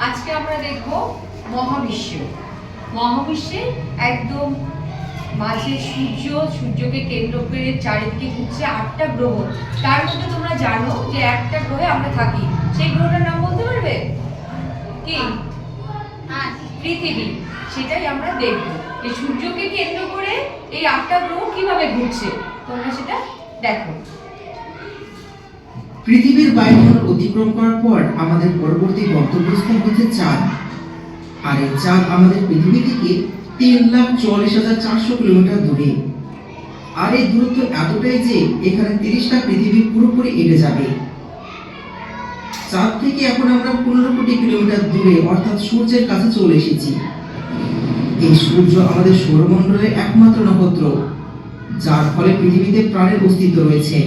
আজকে আমরা দেখব মহাবিশ্ব। মহাবিশ্বে একদম মাঝে সূর্যকে কেন্দ্র করে চারিদিকে ঘুরছে 8টা গ্রহ। তার মধ্যে তোমরা জানো যে একটা গ্রহে আমরা থাকি, সেই গ্রহটার নাম বলতে পারবে কি? পৃথিবী। সেটাই আমরা দেখব, এই সূর্যকে কেন্দ্র করে এই 8টা গ্রহ কিভাবে ঘুরছে, তোমরা সেটা দেখো। পৃথিবীর বায়ুমণ্ডল অতিক্রম করার পর আমাদের পরবর্তী গন্তব্যস্থল হচ্ছে চাঁদ। আর এই চাঁদ আমাদের পৃথিবী থেকে 3,44,400 কিলোমিটার দূরে। আর এই দূরত্ব এতটাই যে এখানে 30টা পৃথিবী পুরোপুরি এড়ে যাবে। চাঁদ থেকে এখন আমরা 15 কোটি কিলোমিটার দূরে অর্থাৎ সূর্যের কাছে চলে এসেছি। এই সূর্য আমাদের সৌরমণ্ডলের একমাত্র নক্ষত্র, যার ফলে পৃথিবীতে প্রাণের অস্তিত্ব রয়েছে।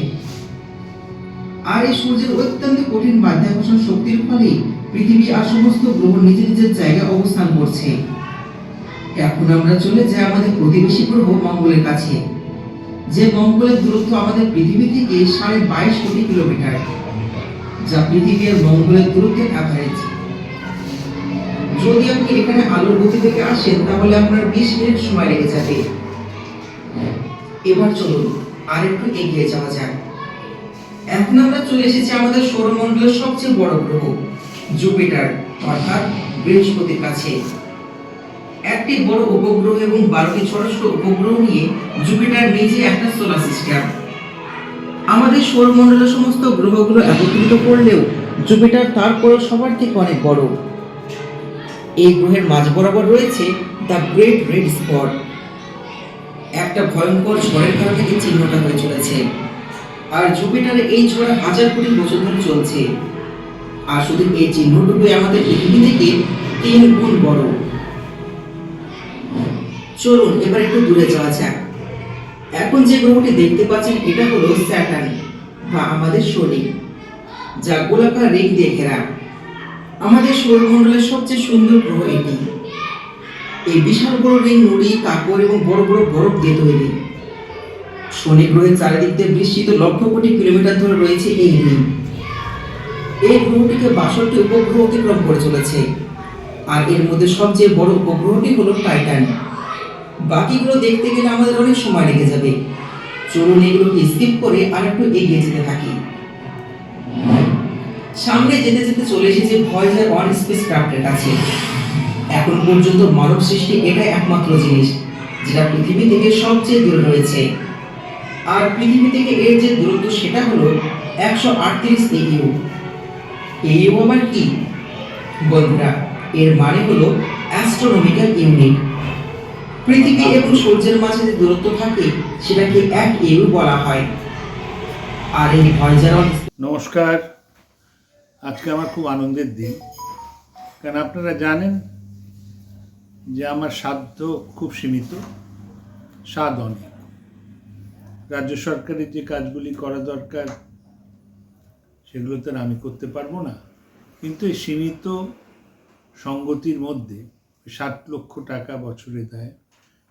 আর এই সূর্যের অত্যন্ত কঠিন মাধ্যাকর্ষণ শক্তির ফলে পৃথিবী আর সমস্ত গ্রহ নিজের নিজের জায়গায় অবস্থান করছে। এখন আমরা চলে যাই আমাদের প্রতিবেশী গ্রহ মঙ্গলের কাছে, যে মঙ্গলের দূরত্ব আমাদের পৃথিবী থেকে 22.5 কোটি কিলোমিটার, যা পৃথিবী আর মঙ্গলের দূরত্বের অ্যাভারেজ। যদি আপনি এখানে আলোর গতি থেকে আসেন তাহলে আপনার 20 মিনিট সময় লেগে যাবে। এবার চলুন আর একটু এগিয়ে যাওয়া যাক। এখন আমরা চলে এসেছি আমাদের সৌরমণ্ডলের সবচেয়ে বড় গ্রহ জুপিটার অর্থাৎ বৃহস্পতির কাছে। একটি বড় উপগ্রহ এবং 12টি ছোট ছোট উপগ্রহ নিয়ে জুপিটার নিজে একটা সোলার সিস্টেম। আমাদের সৌরমণ্ডলের সমস্ত গ্রহগুলো একত্রিত করলেও জুপিটার তারপরেও সবার থেকে অনেক বড়। এই গ্রহের মাঝ বরাবর রয়েছে দ্য গ্রেট রেড স্পট। একটা ভয়ঙ্কর ঝড়ের কারণে এই চিহ্নটা হয়ে চলেছে। আর জুপিটারে এই ঝড় 1000 কোটি বছর ধরে চলছে। আর শুধু এই চিহ্নটুকুই আমাদের পৃথিবী থেকে 3 গুণ বড়। চলুন এবার একটু দূরে যাওয়া যাক। এখন যে গ্রহটি দেখতে পাচ্ছেন এটা হলো স্যাটার্ন বা আমাদের শনি, যা গোলাকার রিং দিয়ে ঘেরা। আমাদের সৌরমণ্ডলের সবচেয়ে সুন্দর গ্রহ এটি। এই বিশাল বড় রিং নুড়ি, কাপড় এবং বড় বড় বরফ দিয়ে তৈরি। শনি গ্রহের চারিদিক দিয়ে বিস্তৃত লক্ষ কোটি কিলোমিটার ধরে রয়েছে এই রিং। এই গ্রহটিকে 62টি উপগ্রহ অতিক্রম করে চলেছে। আর এর মধ্যে সবচেয়ে বড় উপগ্রহটি হলো টাইটান। বাকিগুলো দেখতে গেলে আমাদের অনেক সময় লেগে যাবে। চলুন এগুলোকে স্কিপ করে আর একটু এগিয়ে যেতে থাকি। সামনে যেতে যেতে চলে এসেছে ভয়েজার 1 স্পেস ক্রাফটের কাছে। এখন পর্যন্ত মানব সৃষ্টি এটাই একমাত্র জিনিস যেটা পৃথিবী থেকে সবচেয়ে দূরে রয়েছে। আর পৃথিবী থেকে এর যে দূরত্ব সেটা হলো 138 AU। AU আবার কি বন্ধুরা? এর মানে হলো অ্যাস্ট্রোনমিক্যাল ইউনিট। পৃথিবী এবং সূর্যের মাঝে যে দূরত্ব থাকে সেটাকে 1 AU বলা হয়। আর এই ভয়েজার। নমস্কার। আজকে আমার খুব আনন্দের দিন, কারণ আপনারা জানেন যে আমার সাধ্য খুব সীমিত, স্বাদ অনেক। রাজ্য সরকারের যে কাজগুলি করা দরকার সেগুলো তো আমি করতে পারবো না, কিন্তু এই সীমিত সঙ্গতির মধ্যে 7 লক্ষ টাকা বছরে দেয়,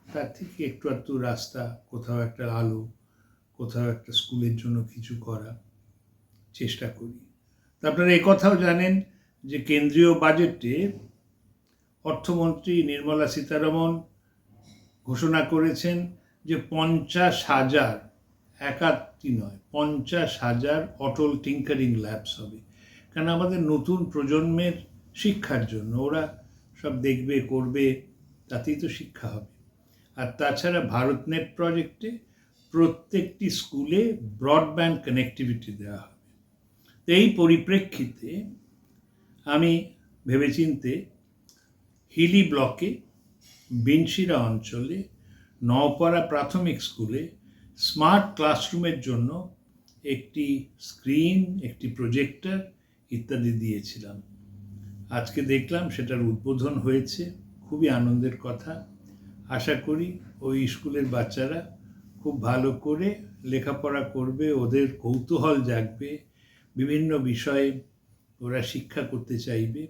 তার থেকে একটু একটু রাস্তা, কোথাও একটা আলো, কোথাও একটা স্কুলের জন্য কিছু করা চেষ্টা করি। আপনারা এই কথাও জানেন যে কেন্দ্রীয় বাজেটে অর্থমন্ত্রী নির্মলা সীতারমণ ঘোষণা করেছেন যে 50,000, একাত্তি নয়, 50,000 অটল টিঙ্কারিং ল্যাবস হবে। কারণ আমাদের নতুন প্রজন্মের শিক্ষার জন্য ওরা সব দেখবে করবে, তাতেই তো শিক্ষা হবে। আর তাছাড়া ভারতনেট প্রজেক্টে প্রত্যেকটি স্কুলে ব্রডব্যান্ড কানেক্টিভিটি দেওয়া হবে। এই পরিপ্রেক্ষিতে আমি ভেবেচিন্তে হিলি ব্লকে বিনশিরা অঞ্চলে নওপাড়া প্রাথমিক স্কুলে স্মার্ট ক্লাসরুমের জন্য একটি স্ক্রিন, একটি প্রজেক্টর ইত্যাদি দিয়েছিলাম। আজকে দেখলাম সেটার উদ্বোধন হয়েছে, খুবই আনন্দের কথা। আশা করি ওই স্কুলের বাচ্চারা খুব ভালো করে লেখাপড়া করবে, ওদের কৌতূহল জাগবে, বিভিন্ন বিষয়ে ওরা শিক্ষা করতে চাইবে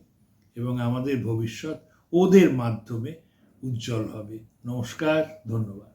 এবং আমাদের ভবিষ্যৎ ওদের মাধ্যমে উজ্জ্বল হবে। নমস্কার, ধন্যবাদ।